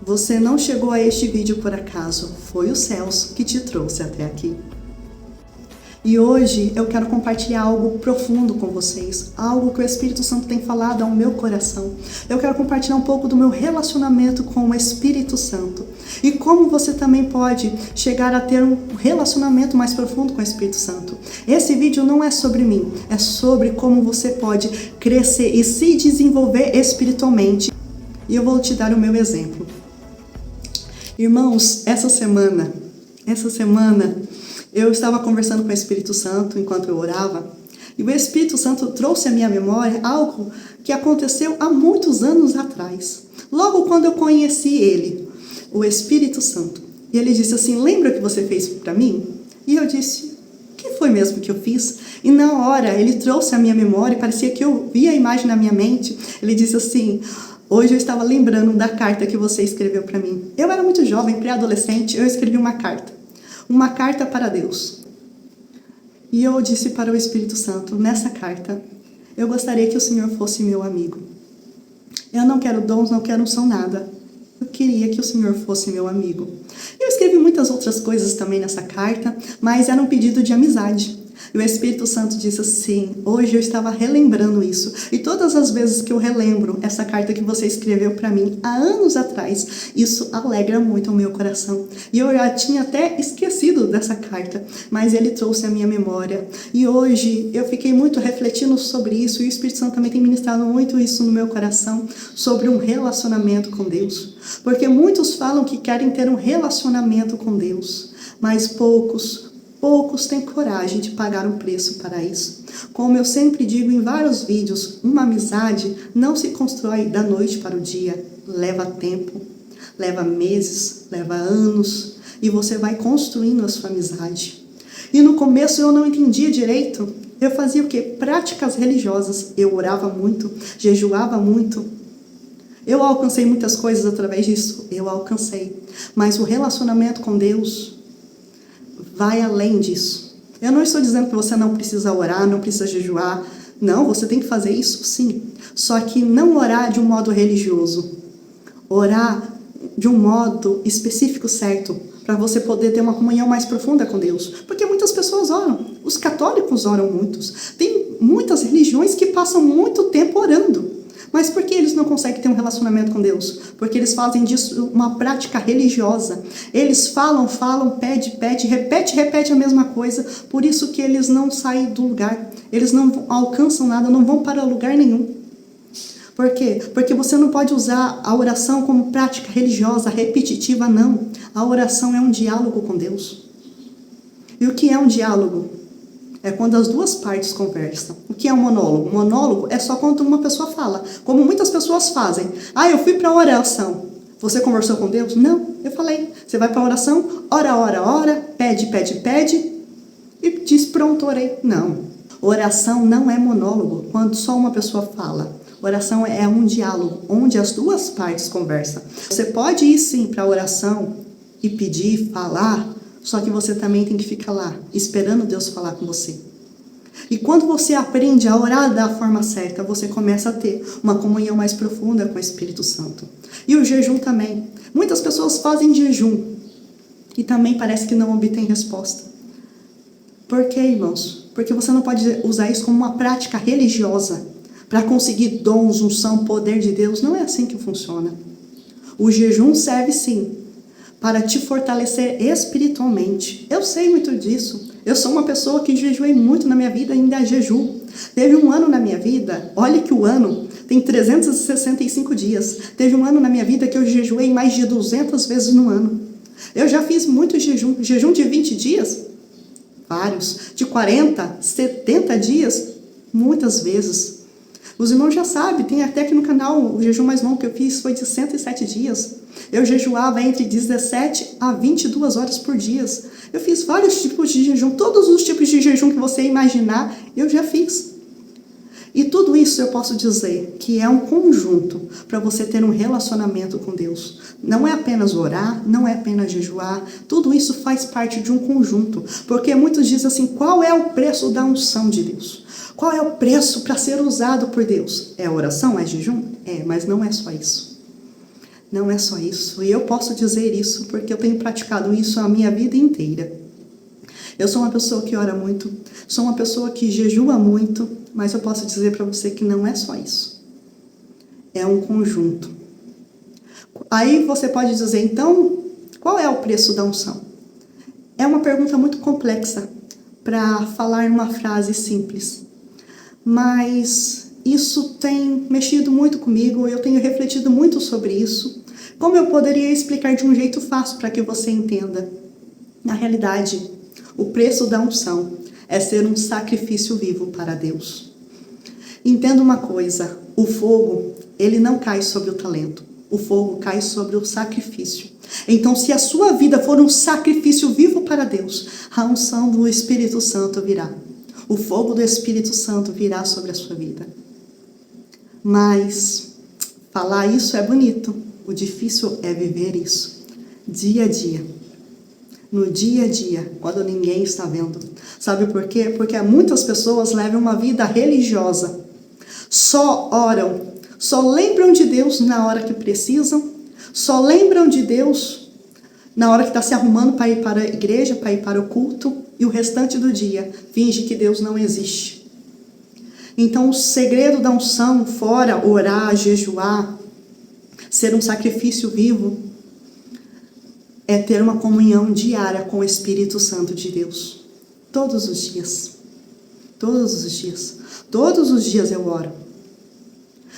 Você não chegou a este vídeo por acaso, foi os céus que te trouxe até aqui. E hoje eu quero compartilhar algo profundo com vocês, algo que o Espírito Santo tem falado ao meu coração. Eu quero compartilhar um pouco do meu relacionamento com o Espírito Santo e como você também pode chegar a ter um relacionamento mais profundo com o Espírito Santo. Esse vídeo não é sobre mim, é sobre como você pode crescer e se desenvolver espiritualmente. E eu vou te dar o meu exemplo. Irmãos, essa semana eu estava conversando com o Espírito Santo enquanto eu orava, e o Espírito Santo trouxe à minha memória algo que aconteceu há muitos anos atrás. Logo quando eu conheci ele, o Espírito Santo, e ele disse assim: lembra o que você fez para mim? E eu disse: o que foi mesmo que eu fiz? E na hora ele trouxe à minha memória, parecia que eu via a imagem na minha mente. Ele disse assim: hoje eu estava lembrando da carta que você escreveu para mim. Eu era muito jovem, pré-adolescente, eu escrevi uma carta para Deus. E eu disse para o Espírito Santo, nessa carta, eu gostaria que o Senhor fosse meu amigo. Eu não quero dons, não quero unção, nada. Eu queria que o Senhor fosse meu amigo. Eu escrevi muitas outras coisas também nessa carta, mas era um pedido de amizade. E o Espírito Santo disse assim: hoje eu estava relembrando isso. E todas as vezes que eu relembro essa carta que você escreveu para mim há anos atrás, isso alegra muito o meu coração. E eu já tinha até esquecido dessa carta, mas ele trouxe a minha memória. E hoje eu fiquei muito refletindo sobre isso, e o Espírito Santo também tem ministrado muito isso no meu coração, sobre um relacionamento com Deus. Porque muitos falam que querem ter um relacionamento com Deus, mas poucos têm coragem de pagar um preço para isso. Como eu sempre digo em vários vídeos, uma amizade não se constrói da noite para o dia. Leva tempo, leva meses, leva anos, e você vai construindo a sua amizade. E no começo eu não entendia direito. Eu fazia o quê? Práticas religiosas. Eu orava muito, jejuava muito. Eu alcancei muitas coisas através disso. Eu alcancei. Mas o relacionamento com Deus vai além disso. Eu não estou dizendo que você não precisa orar, não precisa jejuar. Não, você tem que fazer isso sim. Só que não orar de um modo religioso. Orar de um modo específico, certo, para você poder ter uma comunhão mais profunda com Deus. Porque muitas pessoas oram. Os católicos oram muitos. Tem muitas religiões que passam muito tempo orando. Mas por que eles não conseguem ter um relacionamento com Deus? Porque eles fazem disso uma prática religiosa. Eles falam, pede, repete a mesma coisa. Por isso que eles não saem do lugar. Eles não alcançam nada, não vão para lugar nenhum. Por quê? Porque você não pode usar a oração como prática religiosa, repetitiva, não. A oração é um diálogo com Deus. E o que é um diálogo? É quando as duas partes conversam. O que é um monólogo? Um monólogo é só quando uma pessoa fala. Como muitas pessoas fazem. Ah, eu fui para a oração. Você conversou com Deus? Não, eu falei. Você vai para a oração, ora, pede. E diz, pronto, orei. Não. Oração não é monólogo, quando só uma pessoa fala. Oração é um diálogo, onde as duas partes conversam. Você pode ir sim para a oração e pedir, falar, só que você também tem que ficar lá, esperando Deus falar com você. E quando você aprende a orar da forma certa, você começa a ter uma comunhão mais profunda com o Espírito Santo. E o jejum também. Muitas pessoas fazem jejum e também parece que não obtêm resposta. Por quê, irmãos? Porque você não pode usar isso como uma prática religiosa para conseguir dons, unção, poder de Deus. Não é assim que funciona. O jejum serve sim para te fortalecer espiritualmente. Eu sei muito disso. Eu sou uma pessoa que jejuei muito na minha vida, ainda jejuo. Teve um ano na minha vida, olha que o ano tem 365 dias. Teve um ano na minha vida que eu jejuei mais de 200 vezes no ano. Eu já fiz muito jejum. Jejum de 20 dias? Vários. De 40, 70 dias? Muitas vezes. Os irmãos já sabem, tem até aqui no canal, o jejum mais longo que eu fiz foi de 107 dias. Eu jejuava entre 17 a 22 horas por dia. Eu fiz vários tipos de jejum, todos os tipos de jejum que você imaginar, eu já fiz. E tudo isso eu posso dizer que é um conjunto para você ter um relacionamento com Deus. Não é apenas orar, não é apenas jejuar, tudo isso faz parte de um conjunto. Porque muitos dizem assim, qual é o preço da unção de Deus? Qual é o preço para ser usado por Deus? É oração? É jejum? É, mas não é só isso. Não é só isso. E eu posso dizer isso porque eu tenho praticado isso a minha vida inteira. Eu sou uma pessoa que ora muito, sou uma pessoa que jejua muito, mas eu posso dizer para você que não é só isso. É um conjunto. Aí você pode dizer, então, qual é o preço da unção? É uma pergunta muito complexa para falar numa frase simples. Mas isso tem mexido muito comigo, eu tenho refletido muito sobre isso. Como eu poderia explicar de um jeito fácil para que você entenda? Na realidade, o preço da unção é ser um sacrifício vivo para Deus. Entenda uma coisa, o fogo, ele não cai sobre o talento. O fogo cai sobre o sacrifício. Então, se a sua vida for um sacrifício vivo para Deus, a unção do Espírito Santo virá. O fogo do Espírito Santo virá sobre a sua vida. Mas falar isso é bonito. O difícil é viver isso. Dia a dia. No dia a dia, quando ninguém está vendo. Sabe por quê? Porque muitas pessoas levam uma vida religiosa. Só oram. Só lembram de Deus na hora que precisam. Só lembram de Deus na hora que está se arrumando para ir para a igreja, para ir para o culto. E o restante do dia finge que Deus não existe. Então o segredo da unção, fora orar, jejuar, ser um sacrifício vivo, é ter uma comunhão diária com o Espírito Santo de Deus. Todos os dias. Todos os dias. Todos os dias eu oro.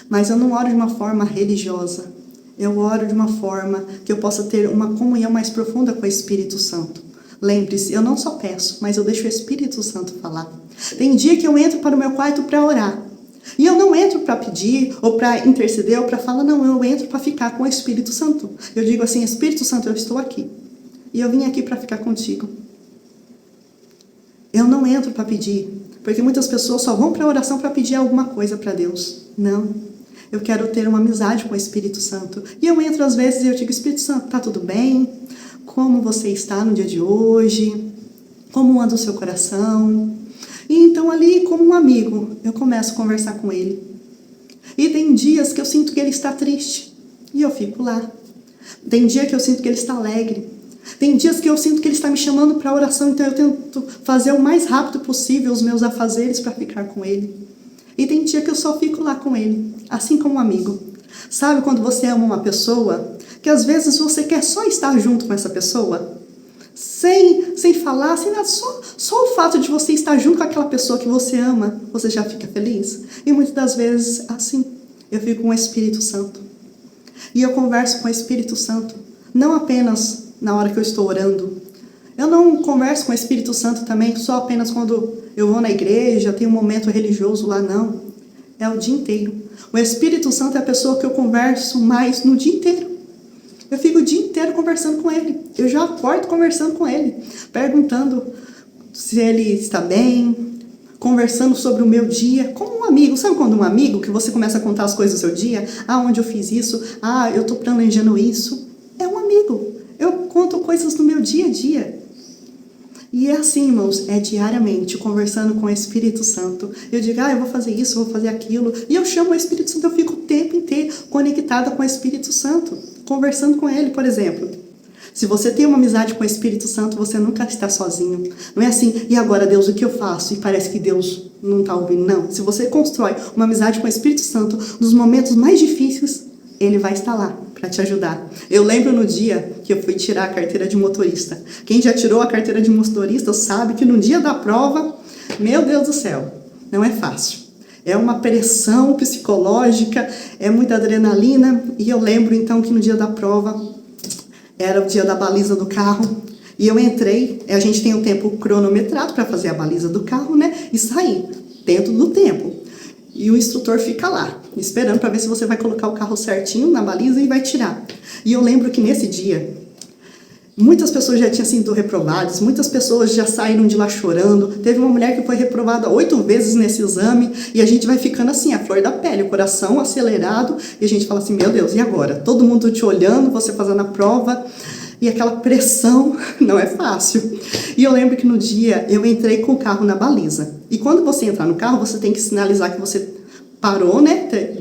Mas eu não oro de uma forma religiosa. Eu oro de uma forma que eu possa ter uma comunhão mais profunda com o Espírito Santo. Lembre-se, eu não só peço, mas eu deixo o Espírito Santo falar. Tem dia que eu entro para o meu quarto para orar. E eu não entro para pedir, ou para interceder, ou para falar, não, eu entro para ficar com o Espírito Santo. Eu digo assim, Espírito Santo, eu estou aqui. E eu vim aqui para ficar contigo. Eu não entro para pedir, porque muitas pessoas só vão para a oração para pedir alguma coisa para Deus. Não. Eu quero ter uma amizade com o Espírito Santo. E eu entro às vezes e eu digo, Espírito Santo, tá tudo bem? Como você está no dia de hoje? Como anda o seu coração? E então ali, como um amigo, eu começo a conversar com ele. E tem dias que eu sinto que ele está triste. E eu fico lá. Tem dia que eu sinto que ele está alegre. Tem dias que eu sinto que ele está me chamando para oração. Então eu tento fazer o mais rápido possível os meus afazeres para ficar com ele. E tem dia que eu só fico lá com ele, assim como um amigo. Sabe quando você ama uma pessoa, que às vezes você quer só estar junto com essa pessoa? Sem falar, sem nada, só o fato de você estar junto com aquela pessoa que você ama, você já fica feliz? E muitas das vezes, assim, eu fico com o Espírito Santo. E eu converso com o Espírito Santo, não apenas na hora que eu estou orando. Eu não converso com o Espírito Santo também só apenas quando eu vou na igreja, tem um momento religioso lá, não. É o dia inteiro. O Espírito Santo é a pessoa que eu converso mais no dia inteiro. Eu fico o dia inteiro conversando com ele. Eu já acordo conversando com ele, perguntando se ele está bem, conversando sobre o meu dia, como um amigo. Sabe quando um amigo, que você começa a contar as coisas do seu dia? Ah, onde eu fiz isso? Ah, eu estou planejando isso. É um amigo. Eu conto coisas do meu dia a dia. E é assim, irmãos, é diariamente, conversando com o Espírito Santo. Eu digo, eu vou fazer isso, vou fazer aquilo. E eu chamo o Espírito Santo, eu fico o tempo inteiro conectada com o Espírito Santo, conversando com ele, por exemplo. Se você tem uma amizade com o Espírito Santo, você nunca está sozinho. Não é assim, e agora, Deus, o que eu faço? E parece que Deus não está ouvindo. Não, se você constrói uma amizade com o Espírito Santo, nos momentos mais difíceis, ele vai estar lá para te ajudar. Eu lembro no dia que eu fui tirar a carteira de motorista. Quem já tirou a carteira de motorista sabe que no dia da prova, meu Deus do céu, não é fácil. É uma pressão psicológica, é muita adrenalina. E eu lembro então que no dia da prova, era o dia da baliza do carro. E eu entrei, a gente tem um tempo cronometrado para fazer a baliza do carro, né? E sair dentro do tempo. E o instrutor fica lá, esperando para ver se você vai colocar o carro certinho na baliza e vai tirar. E eu lembro que nesse dia, muitas pessoas já tinham sido reprovadas, muitas pessoas já saíram de lá chorando. Teve uma mulher que foi reprovada 8 vezes nesse exame, e a gente vai ficando assim, a flor da pele, o coração acelerado, e a gente fala assim, meu Deus, e agora? Todo mundo te olhando, você fazendo a prova, e aquela pressão não é fácil. E eu lembro que no dia eu entrei com o carro na baliza. E quando você entrar no carro, você tem que sinalizar que você parou, né?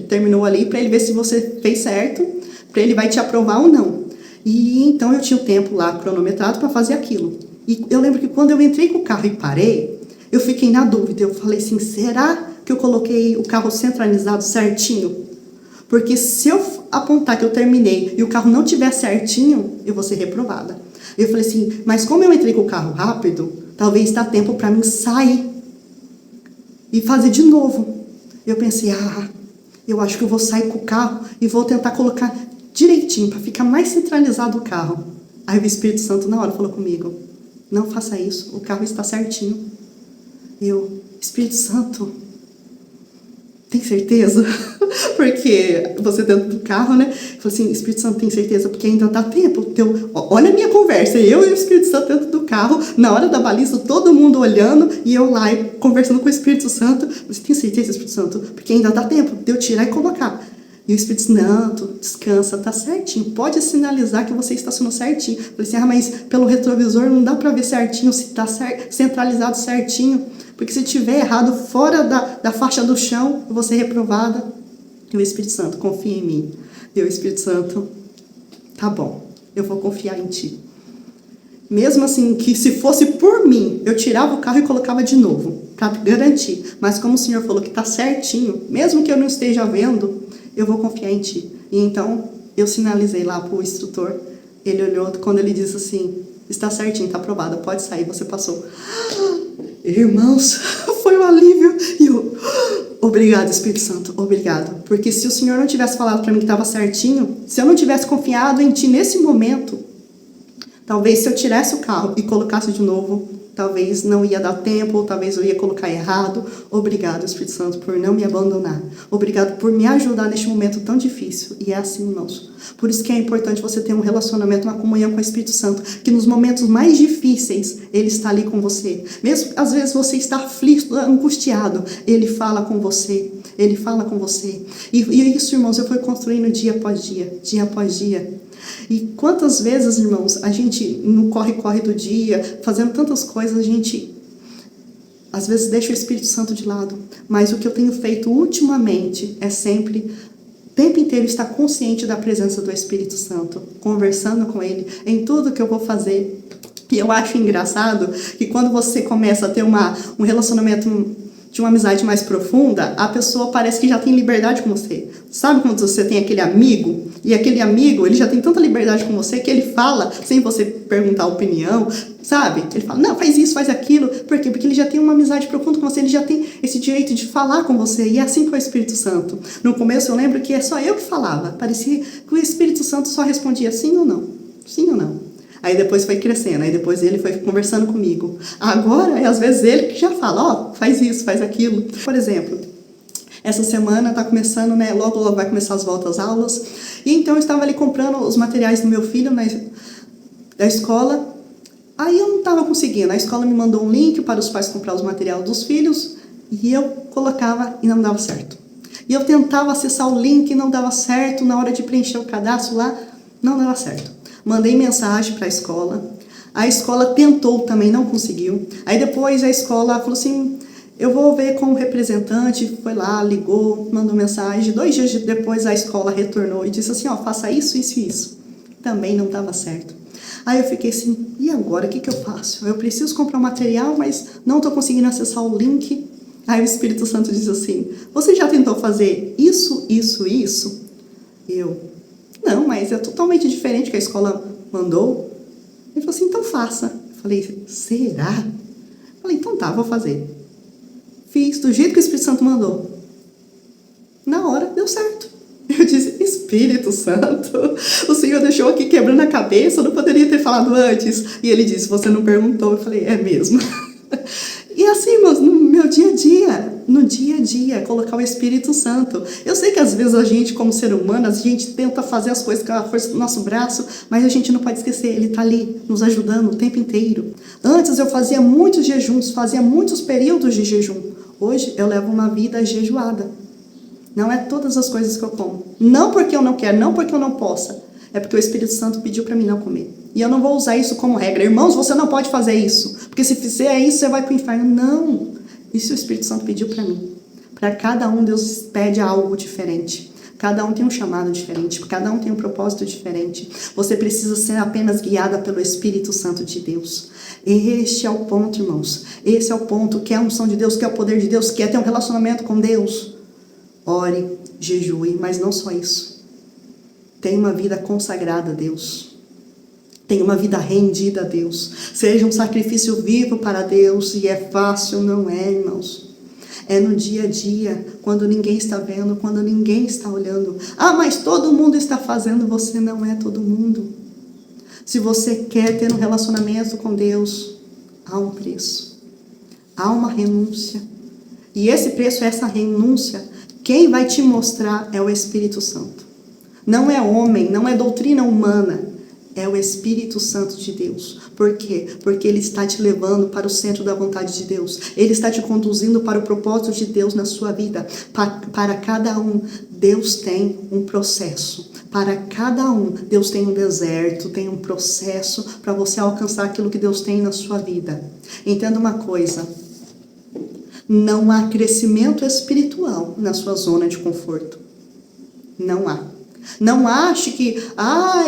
Terminou ali, para ele ver se você fez certo. para ele vai te aprovar ou não. E então eu tinha o tempo lá cronometrado para fazer aquilo. E eu lembro que quando eu entrei com o carro e parei, eu fiquei na dúvida. Eu falei assim, será que eu coloquei o carro centralizado certinho? Porque se eu apontar que eu terminei e o carro não tiver certinho, eu vou ser reprovada. Eu falei assim, mas como eu entrei com o carro rápido, talvez dá tempo para mim sair e fazer de novo. Eu pensei, eu acho que eu vou sair com o carro e vou tentar colocar direitinho para ficar mais centralizado o carro. Aí o Espírito Santo na hora falou comigo, não faça isso, o carro está certinho. Espírito Santo, tem certeza? Porque você dentro do carro, né? Falei assim, Espírito Santo, tem certeza? Porque ainda dá tempo. Olha a minha conversa, eu e o Espírito Santo dentro do carro, na hora da baliza, todo mundo olhando, e eu lá conversando com o Espírito Santo. Você tem certeza, Espírito Santo? Porque ainda dá tempo de eu tirar e colocar. E o Espírito Santo, descansa, tá certinho. Pode sinalizar que você estacionou certinho. Falei assim, mas pelo retrovisor não dá pra ver certinho se tá centralizado certinho. Porque se tiver errado fora da faixa do chão, eu vou ser reprovada. E o Espírito Santo, confia em mim. E o Espírito Santo, tá bom, eu vou confiar em ti. Mesmo assim, que se fosse por mim, eu tirava o carro e colocava de novo, para garantir. Mas como o Senhor falou que tá certinho, mesmo que eu não esteja vendo, eu vou confiar em ti. E então, eu sinalizei lá pro instrutor. Ele olhou, quando ele disse assim, está certinho, tá aprovado, pode sair, você passou. Irmãos, foi um alívio. E eu, obrigado, Espírito Santo, obrigado. Porque se o Senhor não tivesse falado para mim que estava certinho, se eu não tivesse confiado em ti nesse momento, talvez se eu tirasse o carro e colocasse de novo, talvez não ia dar tempo, ou talvez eu ia colocar errado. Obrigado, Espírito Santo, por não me abandonar. Obrigado por me ajudar neste momento tão difícil. E é assim, irmãos. Por isso que é importante você ter um relacionamento, uma comunhão com o Espírito Santo, que nos momentos mais difíceis, Ele está ali com você. Mesmo às vezes você está aflito, angustiado, Ele fala com você. Ele fala com você. E isso, irmãos, eu fui construindo dia após dia, dia após dia. E quantas vezes, irmãos, a gente no corre-corre do dia, fazendo tantas coisas, a gente às vezes deixa o Espírito Santo de lado. Mas o que eu tenho feito ultimamente é sempre, o tempo inteiro, estar consciente da presença do Espírito Santo, conversando com Ele em tudo que eu vou fazer. E eu acho engraçado que quando você começa a ter um relacionamento de uma amizade mais profunda, a pessoa parece que já tem liberdade com você. Sabe quando você tem aquele amigo? E aquele amigo, ele já tem tanta liberdade com você que ele fala sem você perguntar a opinião, sabe? Ele fala, não, faz isso, faz aquilo. Por quê? Porque ele já tem uma amizade profunda com você, ele já tem esse direito de falar com você. E é assim com o Espírito Santo. No começo eu lembro que é só eu que falava. Parecia que o Espírito Santo só respondia sim ou não. Sim ou não. Aí depois foi crescendo, aí depois ele foi conversando comigo. Agora, às vezes ele que já fala, faz isso, faz aquilo. Por exemplo, essa semana tá começando, né, logo vai começar as voltas às aulas. E então eu estava ali comprando os materiais do meu filho da escola. Aí eu não estava conseguindo. A escola me mandou um link para os pais comprar os materiais dos filhos. E eu colocava e não dava certo. E eu tentava acessar o link e não dava certo. Na hora de preencher o cadastro lá, não dava certo. Mandei mensagem para a escola tentou também, não conseguiu. Aí depois a escola falou assim, eu vou ver com o representante, foi lá, ligou, mandou mensagem. 2 dias depois a escola retornou e disse assim, faça isso, isso e isso. Também não dava certo. Aí eu fiquei assim, e agora, o que eu faço? Eu preciso comprar o material, mas não estou conseguindo acessar o link. Aí o Espírito Santo diz assim, você já tentou fazer isso, isso e isso? Não, mas é totalmente diferente que a escola mandou. Ele falou assim, então faça. Eu falei, será? Eu falei, então tá, vou fazer. Fiz do jeito que o Espírito Santo mandou. Na hora, deu certo. Eu disse, Espírito Santo, o Senhor deixou aqui quebrando a cabeça, eu não poderia ter falado antes. E ele disse, você não perguntou. Eu falei, é mesmo. E assim, mas no meu dia a dia, colocar o Espírito Santo. Eu sei que às vezes a gente, como ser humano, a gente tenta fazer as coisas com a força do nosso braço, mas a gente não pode esquecer, Ele está ali, nos ajudando o tempo inteiro. Antes eu fazia muitos jejuns, fazia muitos períodos de jejum. Hoje eu levo uma vida jejuada. Não é todas as coisas que eu como. Não porque eu não quero, não porque eu não possa. É porque o Espírito Santo pediu para mim não comer. E eu não vou usar isso como regra. Irmãos, você não pode fazer isso. Porque se fizer isso, você vai para o inferno. Não. Isso o Espírito Santo pediu para mim. Para cada um, Deus pede algo diferente. Cada um tem um chamado diferente, cada um tem um propósito diferente. Você precisa ser apenas guiada pelo Espírito Santo de Deus. Este é o ponto, irmãos. Esse é o ponto. Quer a unção de Deus, quer o poder de Deus, quer ter um relacionamento com Deus. Ore, jejue, mas não só isso. Tenha uma vida consagrada a Deus. Tenha uma vida rendida a Deus. Seja um sacrifício vivo para Deus. E é fácil, não é, irmãos? É no dia a dia, quando ninguém está vendo, quando ninguém está olhando. Ah, mas todo mundo está fazendo, você não é todo mundo. Se você quer ter um relacionamento com Deus, há um preço. Há uma renúncia. E esse preço, essa renúncia, quem vai te mostrar é o Espírito Santo. Não é homem, não é doutrina humana. É o Espírito Santo de Deus. Por quê? Porque Ele está te levando para o centro da vontade de Deus. Ele está te conduzindo para o propósito de Deus na sua vida. Para cada um, Deus tem um processo. Para cada um, Deus tem um deserto, tem um processo para você alcançar aquilo que Deus tem na sua vida. Entenda uma coisa. Não há crescimento espiritual na sua zona de conforto. Não há. Não ache que,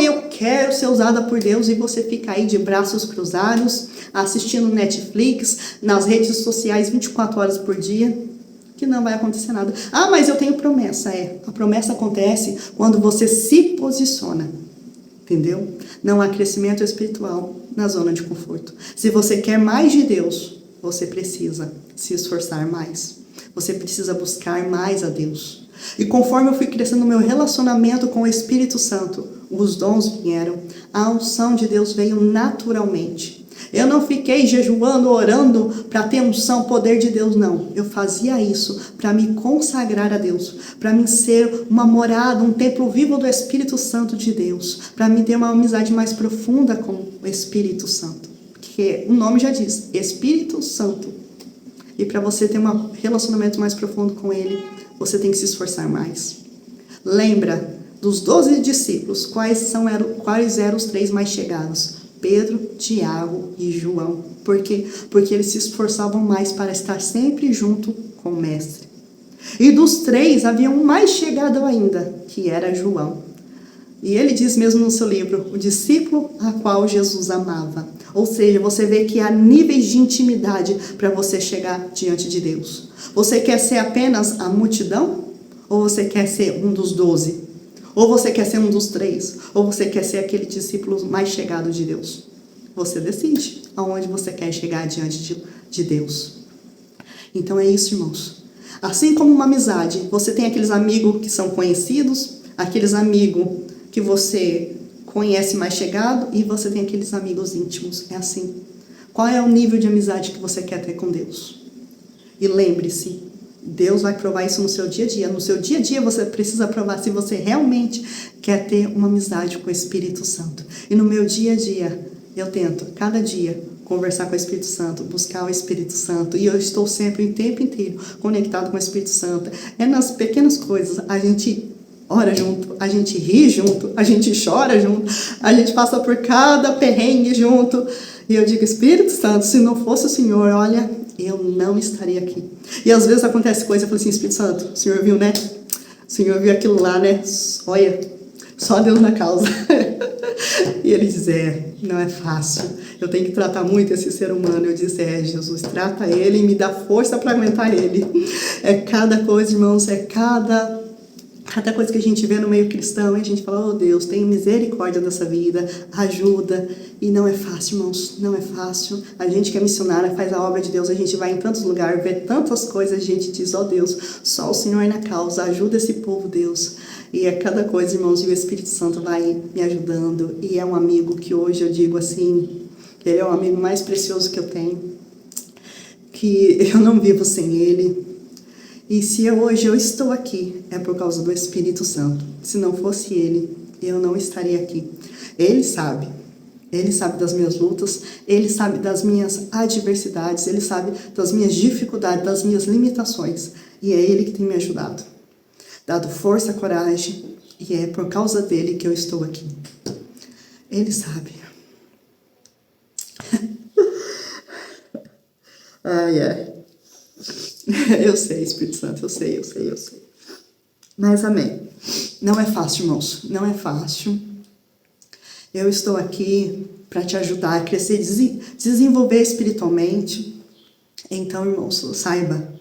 eu quero ser usada por Deus e você fica aí de braços cruzados, assistindo Netflix, nas redes sociais 24 horas por dia, que não vai acontecer nada. Mas eu tenho promessa. A promessa acontece quando você se posiciona, entendeu? Não há crescimento espiritual na zona de conforto. Se você quer mais de Deus, você precisa se esforçar mais. Você precisa buscar mais a Deus. E conforme eu fui crescendo no meu relacionamento com o Espírito Santo, os dons vieram, a unção de Deus veio naturalmente. Eu não fiquei jejuando, orando para ter unção, poder de Deus, não. Eu fazia isso para me consagrar a Deus, para me ser uma morada, um templo vivo do Espírito Santo de Deus, para me ter uma amizade mais profunda com o Espírito Santo. Porque o nome já diz, Espírito Santo. E para você ter um relacionamento mais profundo com Ele, você tem que se esforçar mais. Lembra dos 12 discípulos, quais eram os 3 mais chegados? Pedro, Tiago e João. Por quê? Porque eles se esforçavam mais para estar sempre junto com o Mestre. E dos 3, havia um mais chegado ainda, que era João. E ele diz mesmo no seu livro, o discípulo a qual Jesus amava. Ou seja, você vê que há níveis de intimidade para você chegar diante de Deus. Você quer ser apenas a multidão? Ou você quer ser um dos 12? Ou você quer ser um dos 3? Ou você quer ser aquele discípulo mais chegado de Deus? Você decide aonde você quer chegar diante de Deus. Então é isso, irmãos. Assim como uma amizade, você tem aqueles amigos que são conhecidos, aqueles amigos que você conhece mais chegado, e você tem aqueles amigos íntimos. É assim. Qual é o nível de amizade que você quer ter com Deus? E lembre-se, Deus vai provar isso no seu dia a dia. No seu dia a dia você precisa provar se você realmente quer ter uma amizade com o Espírito Santo. E no meu dia a dia, eu tento, cada dia, conversar com o Espírito Santo, buscar o Espírito Santo. E eu estou sempre, o tempo inteiro, conectado com o Espírito Santo. É nas pequenas coisas, a gente ora junto, a gente ri junto, a gente chora junto, a gente passa por cada perrengue junto. E eu digo, Espírito Santo, se não fosse o Senhor, olha, eu não estaria aqui. E às vezes acontece coisa, eu falo assim, Espírito Santo, o Senhor viu, né? O Senhor viu aquilo lá, né? Olha, só Deus na causa. E ele diz, não é fácil. Eu tenho que tratar muito esse ser humano. Eu disse, Jesus, trata ele e me dá força para aguentar ele. É cada coisa, irmãos, é cada coisa que a gente vê no meio cristão, e a gente fala, Deus, tenha misericórdia dessa vida, ajuda. E não é fácil, irmãos, não é fácil. A gente que é missionária, faz a obra de Deus, a gente vai em tantos lugares, vê tantas coisas, a gente diz, Deus, só o Senhor é na causa, ajuda esse povo, Deus. E é cada coisa, irmãos, e o Espírito Santo vai me ajudando. E é um amigo que hoje eu digo assim, que ele é o amigo mais precioso que eu tenho, que eu não vivo sem ele. E se hoje eu estou aqui, é por causa do Espírito Santo. Se não fosse ele, eu não estaria aqui. Ele sabe das minhas lutas, ele sabe das minhas adversidades, ele sabe das minhas dificuldades, das minhas limitações. E é ele que tem me ajudado, dado força, coragem, e é por causa dele que eu estou aqui. Ele sabe. Ai. Eu sei, Espírito Santo, eu sei. Mas amém. Não é fácil, irmãos. Não é fácil. Eu estou aqui para te ajudar a crescer, desenvolver espiritualmente. Então, irmãos, saiba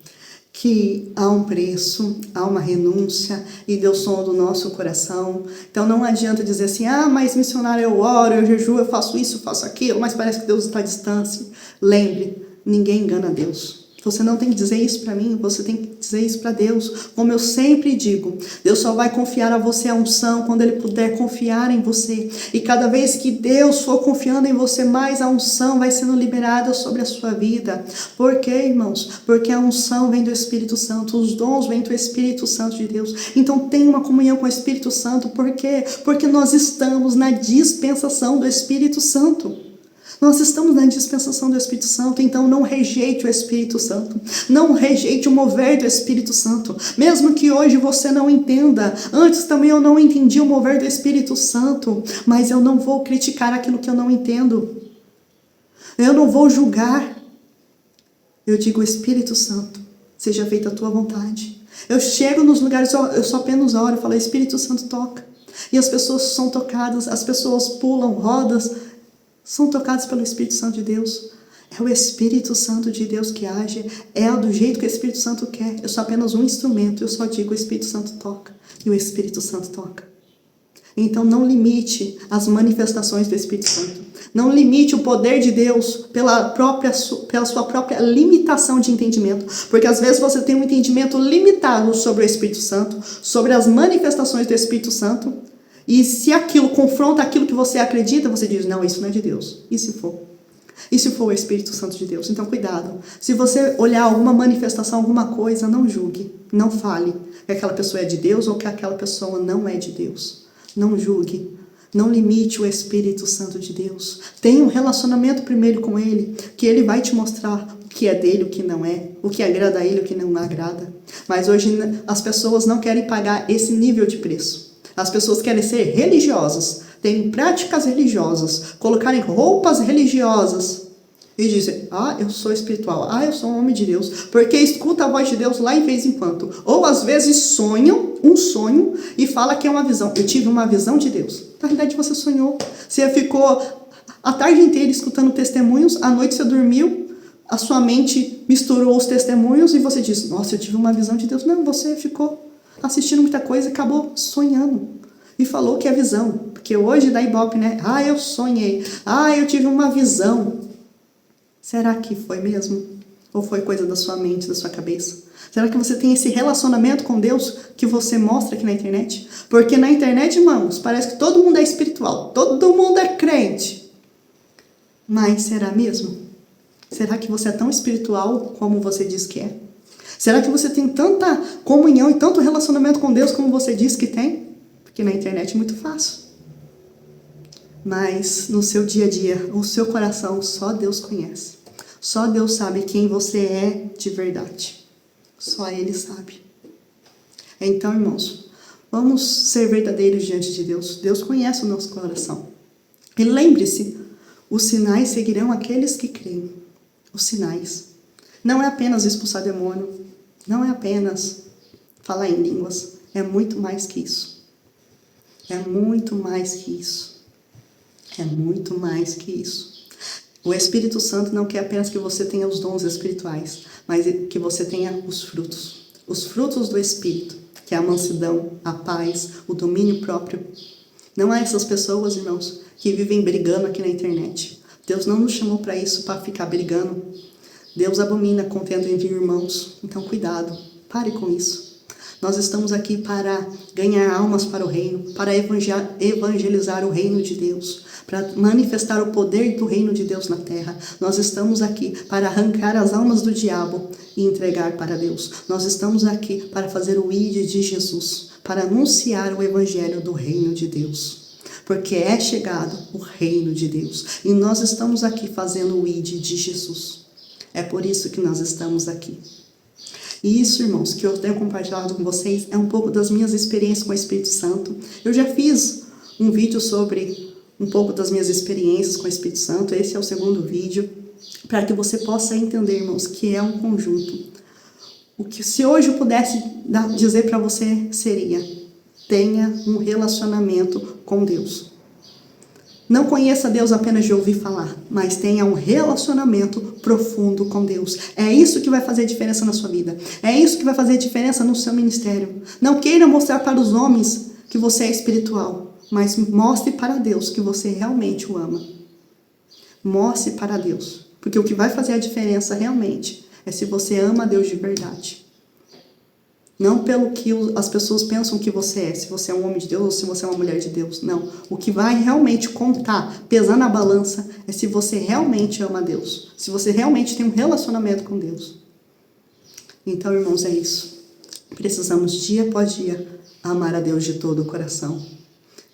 que há um preço, há uma renúncia, e Deus sonda do nosso coração. Então não adianta dizer assim, mas missionário, eu oro, eu jejuo, eu faço isso, eu faço aquilo, mas parece que Deus está à distância. Lembre, ninguém engana Deus. Você não tem que dizer isso para mim, você tem que dizer isso para Deus. Como eu sempre digo, Deus só vai confiar a você a unção quando Ele puder confiar em você. E cada vez que Deus for confiando em você, mais a unção vai sendo liberada sobre a sua vida. Por quê, irmãos? Porque a unção vem do Espírito Santo, os dons vêm do Espírito Santo de Deus. Então tenha uma comunhão com o Espírito Santo. Por quê? Porque nós estamos na dispensação do Espírito Santo. Nós estamos na dispensação do Espírito Santo, então não rejeite o Espírito Santo. Não rejeite o mover do Espírito Santo. Mesmo que hoje você não entenda. Antes também eu não entendi o mover do Espírito Santo. Mas eu não vou criticar aquilo que eu não entendo. Eu não vou julgar. Eu digo, Espírito Santo, seja feita a tua vontade. Eu chego nos lugares, eu só apenas oro, eu falo, Espírito Santo toca. E as pessoas são tocadas, as pessoas pulam, rodas, são tocados pelo Espírito Santo de Deus. É o Espírito Santo de Deus que age. É do jeito que o Espírito Santo quer. Eu sou apenas um instrumento. Eu só digo, o Espírito Santo toca. E o Espírito Santo toca. Então não limite as manifestações do Espírito Santo. Não limite o poder de Deus pela sua própria limitação de entendimento. Porque às vezes você tem um entendimento limitado sobre o Espírito Santo, sobre as manifestações do Espírito Santo. E se aquilo confronta aquilo que você acredita, você diz, não, isso não é de Deus. E se for? E se for o Espírito Santo de Deus? Então, cuidado. Se você olhar alguma manifestação, alguma coisa, não julgue. Não fale que aquela pessoa é de Deus ou que aquela pessoa não é de Deus. Não julgue. Não limite o Espírito Santo de Deus. Tenha um relacionamento primeiro com Ele, que Ele vai te mostrar o que é dele, o que não é, o que agrada a Ele, o que não agrada. Mas hoje as pessoas não querem pagar esse nível de preço. As pessoas querem ser religiosas, terem práticas religiosas, colocarem roupas religiosas e dizem, eu sou espiritual, eu sou um homem de Deus, porque escuta a voz de Deus lá em vez em quando. Ou às vezes sonham um sonho e fala que é uma visão. Eu tive uma visão de Deus. Na verdade você sonhou. Você ficou a tarde inteira escutando testemunhos, à noite você dormiu, a sua mente misturou os testemunhos e você disse, nossa, eu tive uma visão de Deus. Não, você ficou assistindo muita coisa e acabou sonhando. E falou que é visão. Porque hoje dá ibope, né? Eu sonhei. Eu tive uma visão. Será que foi mesmo? Ou foi coisa da sua mente, da sua cabeça? Será que você tem esse relacionamento com Deus que você mostra aqui na internet? Porque na internet, irmãos, parece que todo mundo é espiritual. Todo mundo é crente. Mas será mesmo? Será que você é tão espiritual como você diz que é? Será que você tem tanta comunhão e tanto relacionamento com Deus como você diz que tem? Porque na internet é muito fácil. Mas no seu dia a dia, o seu coração, só Deus conhece. Só Deus sabe quem você é de verdade. Só Ele sabe. Então, irmãos, vamos ser verdadeiros diante de Deus. Deus conhece o nosso coração. E lembre-se, os sinais seguirão aqueles que creem. Os sinais. Não é apenas expulsar demônio. Não é apenas falar em línguas. É muito mais que isso. É muito mais que isso. É muito mais que isso. O Espírito Santo não quer apenas que você tenha os dons espirituais, mas que você tenha os frutos. Os frutos do Espírito, que é a mansidão, a paz, o domínio próprio. Não há essas pessoas, irmãos, que vivem brigando aqui na internet. Deus não nos chamou para isso, para ficar brigando. Deus abomina contenda entre irmãos. Então, cuidado. Pare com isso. Nós estamos aqui para ganhar almas para o reino, para evangelizar o reino de Deus, para manifestar o poder do reino de Deus na terra. Nós estamos aqui para arrancar as almas do diabo e entregar para Deus. Nós estamos aqui para fazer o ID de Jesus, para anunciar o evangelho do reino de Deus. Porque é chegado o reino de Deus. E nós estamos aqui fazendo o ID de Jesus. É por isso que nós estamos aqui. E isso, irmãos, que eu tenho compartilhado com vocês é um pouco das minhas experiências com o Espírito Santo. Eu já fiz um vídeo sobre um pouco das minhas experiências com o Espírito Santo. Esse é o segundo vídeo, para que você possa entender, irmãos, que é um conjunto. O que se hoje eu pudesse dizer para você seria: tenha um relacionamento com Deus. Não conheça Deus apenas de ouvir falar, mas tenha um relacionamento profundo com Deus. É isso que vai fazer diferença na sua vida. É isso que vai fazer diferença no seu ministério. Não queira mostrar para os homens que você é espiritual, mas mostre para Deus que você realmente o ama. Mostre para Deus, porque o que vai fazer a diferença realmente é se você ama Deus de verdade. Não pelo que as pessoas pensam que você é, se você é um homem de Deus ou se você é uma mulher de Deus. Não. O que vai realmente contar, pesar na balança, é se você realmente ama Deus. Se você realmente tem um relacionamento com Deus. Então, irmãos, é isso. Precisamos, dia após dia, amar a Deus de todo o coração.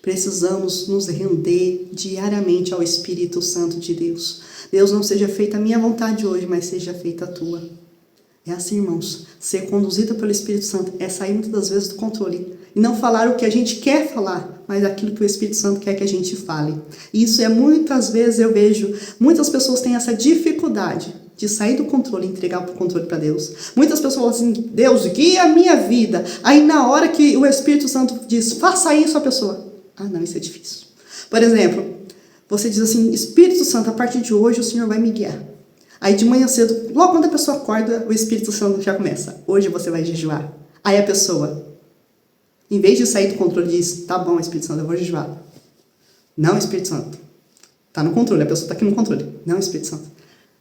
Precisamos nos render diariamente ao Espírito Santo de Deus. Deus, não seja feita a minha vontade hoje, mas seja feita a tua. É assim, irmãos, ser conduzida pelo Espírito Santo é sair muitas das vezes do controle. E não falar o que a gente quer falar, mas aquilo que o Espírito Santo quer que a gente fale. E isso é muitas vezes, eu vejo, muitas pessoas têm essa dificuldade de sair do controle e entregar o controle para Deus. Muitas pessoas falam assim: Deus, guia a minha vida. Aí na hora que o Espírito Santo diz, faça isso, a pessoa: ah, não, isso é difícil. Por exemplo, você diz assim: Espírito Santo, a partir de hoje o Senhor vai me guiar. Aí de manhã cedo, logo quando a pessoa acorda, o Espírito Santo já começa: hoje você vai jejuar. Aí a pessoa, em vez de sair do controle, diz: tá bom, Espírito Santo, eu vou jejuar. Não, Espírito Santo. Tá no controle, a pessoa tá aqui no controle. Não, Espírito Santo.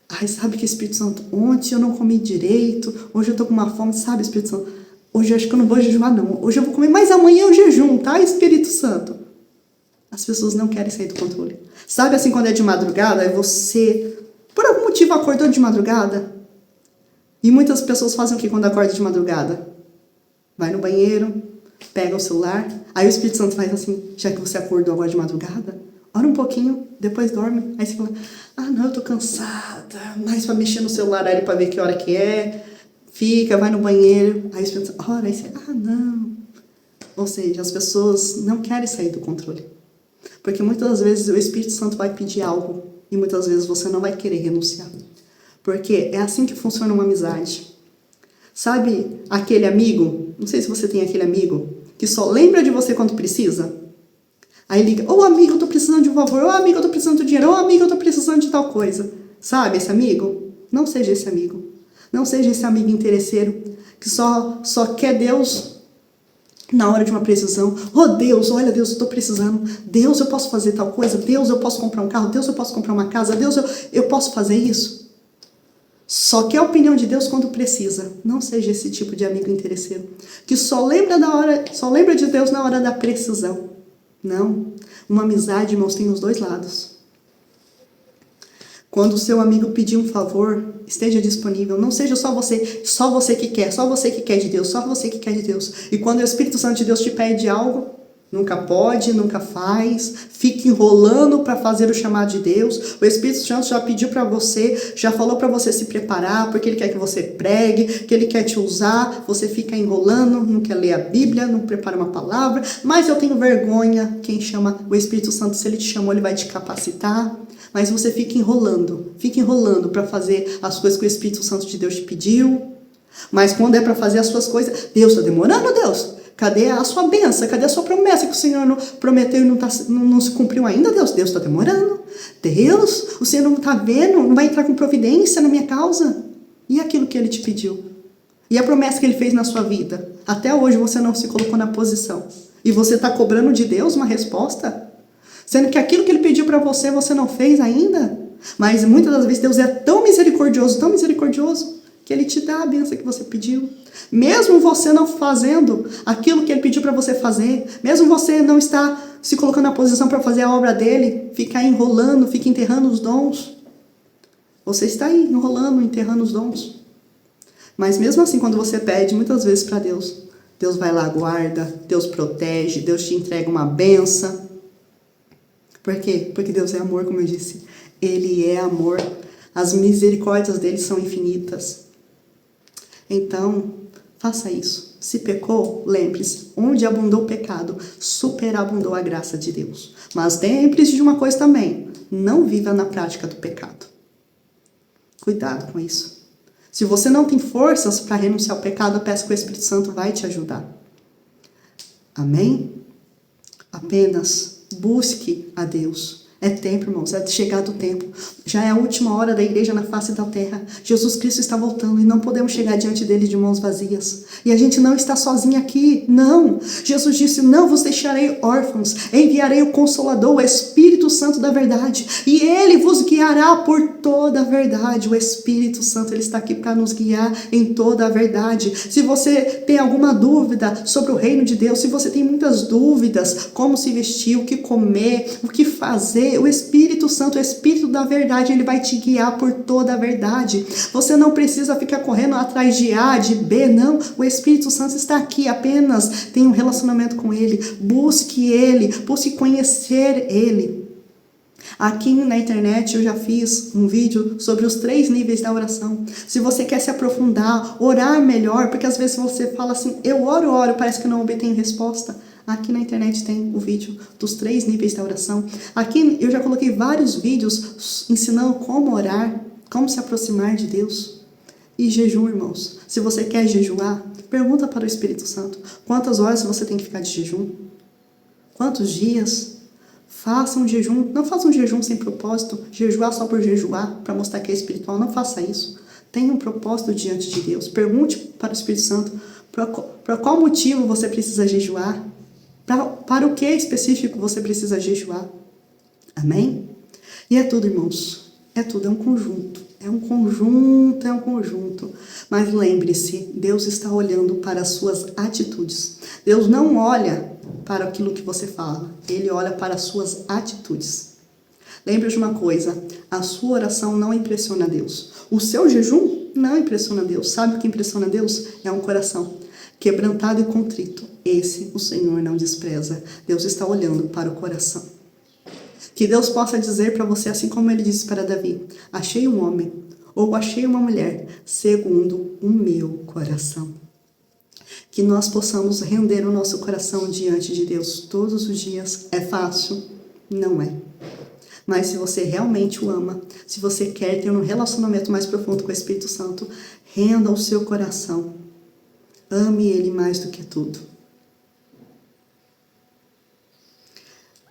Ai, sabe que, Espírito Santo, ontem eu não comi direito, hoje eu tô com uma fome, sabe, Espírito Santo? Hoje eu acho que eu não vou jejuar, não. Hoje eu vou comer, mas amanhã eu jejum, tá, Espírito Santo? As pessoas não querem sair do controle. Sabe assim, quando é de madrugada, é você, por algum motivo, acordou de madrugada? E muitas pessoas fazem o que quando acorda de madrugada? Vai no banheiro, pega o celular, aí o Espírito Santo faz assim: já que você acordou agora de madrugada, ora um pouquinho, depois dorme. Aí você fala: ah, não, eu tô cansada, mais pra mexer no celular ali pra ver que hora que é. Fica, vai no banheiro, aí o Espírito Santo ora, aí você: ah, não. Ou seja, as pessoas não querem sair do controle. Porque muitas vezes o Espírito Santo vai pedir algo e muitas vezes você não vai querer renunciar. Porque é assim que funciona uma amizade. Sabe aquele amigo, não sei se você tem aquele amigo, que só lembra de você quando precisa? Aí liga: ô amigo, eu tô precisando de um favor, ô amigo, eu tô precisando de dinheiro, ô amigo, eu tô precisando de tal coisa. Sabe esse amigo? Não seja esse amigo. Não seja esse amigo interesseiro que só quer Deus na hora de uma precisão. Oh Deus, olha Deus, eu tô precisando. Deus, eu posso fazer tal coisa. Deus, eu posso comprar um carro. Deus, eu posso comprar uma casa. Deus, eu posso fazer isso. Só quer a opinião de Deus quando precisa. Não seja esse tipo de amigo interesseiro que só lembra de Deus na hora da precisão. Não. Uma amizade, irmãos, tem os dois lados. Quando o seu amigo pedir um favor, esteja disponível. Não seja só você que quer, só você que quer de Deus, só você que quer de Deus. E quando o Espírito Santo de Deus te pede algo, nunca pode, nunca faz, fica enrolando para fazer o chamado de Deus. O Espírito Santo já pediu para você, já falou para você se preparar, porque Ele quer que você pregue, que Ele quer te usar. Você fica enrolando, não quer ler a Bíblia, não prepara uma palavra. Mas eu tenho vergonha. Quem chama o Espírito Santo, se Ele te chamou, Ele vai te capacitar. Mas você fica enrolando para fazer as coisas que o Espírito Santo de Deus te pediu. Mas quando é para fazer as suas coisas, Deus está demorando, Deus. Cadê a sua bênção? Cadê a sua promessa que o Senhor não prometeu e não se cumpriu ainda, Deus? Deus está demorando. Deus, o Senhor não está vendo, não vai entrar com providência na minha causa. E aquilo que Ele te pediu? E a promessa que Ele fez na sua vida? Até hoje você não se colocou na posição. E você está cobrando de Deus uma resposta? Sendo que aquilo que Ele pediu para você não fez ainda? Mas muitas das vezes Deus é tão misericordioso, que Ele te dá a bênção que você pediu. Mesmo você não fazendo aquilo que Ele pediu para você fazer, mesmo você não estar se colocando na posição para fazer a obra dEle, fica enrolando, fica enterrando os dons. Você está aí enrolando, enterrando os dons. Mas mesmo assim, quando você pede muitas vezes para Deus, Deus vai lá, guarda, Deus protege, Deus te entrega uma bênção. Por quê? Porque Deus é amor, como eu disse. Ele é amor. As misericórdias dele são infinitas. Então, faça isso. Se pecou, lembre-se, onde abundou o pecado, superabundou a graça de Deus. Mas lembre-se de uma coisa também, não viva na prática do pecado. Cuidado com isso. Se você não tem forças para renunciar ao pecado, eu peço que o Espírito Santo vai te ajudar. Amém? Apenas busque a Deus. É tempo, irmãos, é chegado o tempo. Já é a última hora da igreja na face da terra. Jesus Cristo está voltando e não podemos chegar diante dele de mãos vazias. E a gente não está sozinho aqui, não. Jesus disse, não vos deixarei órfãos, enviarei o Consolador, o Espírito Santo da verdade. E ele vos guiará por toda a verdade. O Espírito Santo, ele está aqui para nos guiar em toda a verdade. Se você tem alguma dúvida sobre o reino de Deus, se você tem muitas dúvidas, como se vestir, o que comer, o que fazer, o Espírito Santo, o Espírito da verdade, ele vai te guiar por toda a verdade. Você não precisa ficar correndo atrás de A, de B, não. O Espírito Santo está aqui, apenas tenha um relacionamento com ele. Busque ele, busque conhecer ele. Aqui na internet eu já fiz um vídeo sobre os 3 níveis da oração. Se você quer se aprofundar, orar melhor, porque às vezes você fala assim, eu oro, parece que não obtenho resposta. Aqui na internet tem o vídeo dos 3 níveis da oração. Aqui eu já coloquei vários vídeos ensinando como orar, como se aproximar de Deus. E jejum, irmãos. Se você quer jejuar, pergunta para o Espírito Santo. Quantas horas você tem que ficar de jejum? Quantos dias? Faça um jejum. Não faça um jejum sem propósito. Jejuar só por jejuar, para mostrar que é espiritual. Não faça isso. Tenha um propósito diante de Deus. Pergunte para o Espírito Santo para qual motivo você precisa jejuar. Para o que específico você precisa jejuar? Amém? E é tudo, irmãos. É tudo, é um conjunto. É um conjunto. Mas lembre-se, Deus está olhando para as suas atitudes. Deus não olha para aquilo que você fala. Ele olha para as suas atitudes. Lembre de uma coisa, a sua oração não impressiona Deus. O seu jejum não impressiona Deus. Sabe o que impressiona Deus? É um coração quebrantado e contrito. Esse o Senhor não despreza. Deus está olhando para o coração. Que Deus possa dizer para você, assim como ele disse para Davi, achei um homem, ou achei uma mulher, segundo o meu coração. Que nós possamos render o nosso coração diante de Deus todos os dias. É fácil? Não é. Mas se você realmente o ama, se você quer ter um relacionamento mais profundo com o Espírito Santo, renda o seu coração. Ame ele mais do que tudo.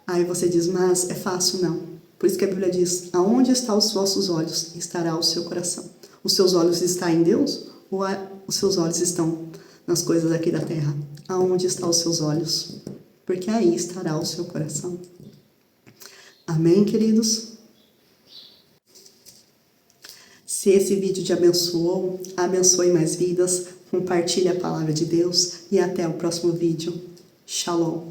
Aí você diz, mas é fácil? Não. Por isso que a Bíblia diz, aonde estão os vossos olhos, estará o seu coração. Os seus olhos estão em Deus ou os seus olhos estão nas coisas aqui da terra? Aonde estão os seus olhos? Porque aí estará o seu coração. Amém, queridos? Se esse vídeo te abençoou, abençoe mais vidas, compartilhe a palavra de Deus e até o próximo vídeo. Shalom.